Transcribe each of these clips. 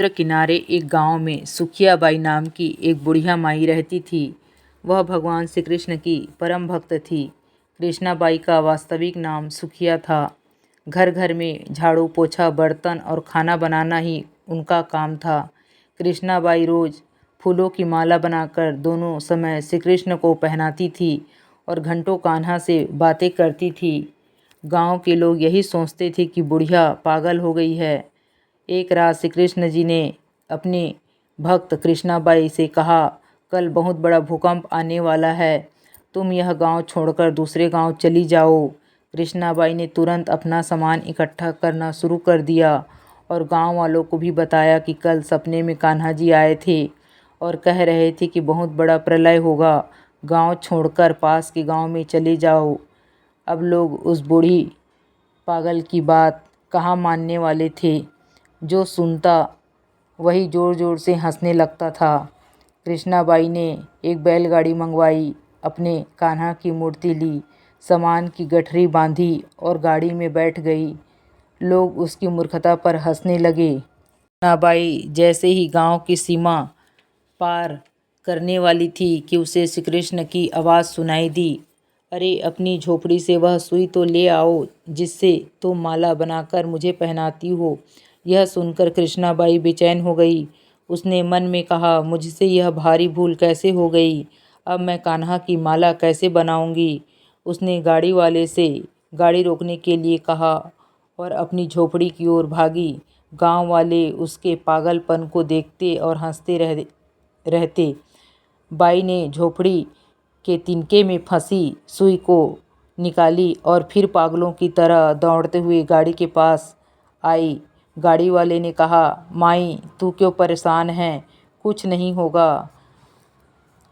समुद्र किनारे एक गांव में सुखिया बाई नाम की एक बुढ़िया माई रहती थी। वह भगवान श्री कृष्ण की परम भक्त थी। कृष्णा बाई का वास्तविक नाम सुखिया था। घर घर में झाड़ू पोछा बर्तन और खाना बनाना ही उनका काम था। कृष्णा बाई रोज़ फूलों की माला बनाकर दोनों समय श्री कृष्ण को पहनाती थी और घंटों कान्हा से बातें करती थी। गांव के लोग यही सोचते थे कि बुढ़िया पागल हो गई है। एक रात श्री कृष्ण जी ने अपने भक्त कृष्णाबाई से कहा, कल बहुत बड़ा भूकंप आने वाला है, तुम यह गांव छोड़कर दूसरे गांव चली जाओ। कृष्णाबाई ने तुरंत अपना सामान इकट्ठा करना शुरू कर दिया और गांव वालों को भी बताया कि कल सपने में कान्हा जी आए थे और कह रहे थे कि बहुत बड़ा प्रलय होगा, गांव छोड़कर पास के गांव में चले जाओ। अब लोग उस बूढ़ी पागल की बात कहाँ मानने वाले थे। जो सुनता वही ज़ोर ज़ोर से हंसने लगता था। कृष्णाबाई ने एक बैलगाड़ी मंगवाई, अपने कान्हा की मूर्ति ली, सामान की गठरी बांधी और गाड़ी में बैठ गई। लोग उसकी मूर्खता पर हंसने लगे। कृष्णाबाई जैसे ही गांव की सीमा पार करने वाली थी कि उसे श्री कृष्ण की आवाज़ सुनाई दी, अरे अपनी झोपड़ी से वह सुई तो ले आओ जिससे तुम माला बनाकर मुझे पहनाती हो। यह सुनकर कृष्णाबाई बेचैन हो गई। उसने मन में कहा, मुझसे यह भारी भूल कैसे हो गई, अब मैं कान्हा की माला कैसे बनाऊंगी। उसने गाड़ी वाले से गाड़ी रोकने के लिए कहा और अपनी झोपड़ी की ओर भागी। गांव वाले उसके पागलपन को देखते और हंसते रहते। बाई ने झोपड़ी के तिनके में फंसी सुई को निकाली और फिर पागलों की तरह दौड़ते हुए गाड़ी के पास आई। गाड़ी वाले ने कहा, माई तू क्यों परेशान है, कुछ नहीं होगा।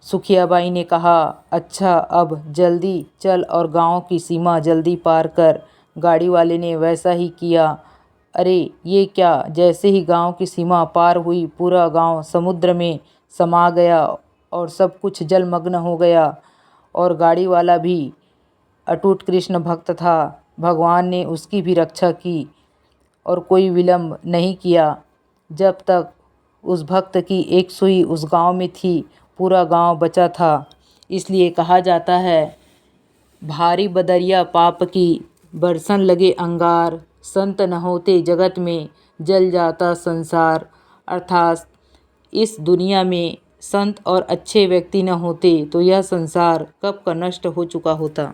सुखियाबाई ने कहा, अच्छा अब जल्दी चल और गांव की सीमा जल्दी पार कर। गाड़ी वाले ने वैसा ही किया। अरे ये क्या, जैसे ही गांव की सीमा पार हुई पूरा गांव समुद्र में समा गया और सब कुछ जलमग्न हो गया। और गाड़ी वाला भी अटूट कृष्ण भक्त था। भगवान ने उसकी भी रक्षा की और कोई विलंब नहीं किया। जब तक उस भक्त की एक सुई उस गांव में थी, पूरा गांव बचा था। इसलिए कहा जाता है, भारी बदरिया पाप की बरसन लगे अंगार, संत न होते जगत में जल जाता संसार। अर्थात इस दुनिया में संत और अच्छे व्यक्ति न होते तो यह संसार कब का नष्ट हो चुका होता।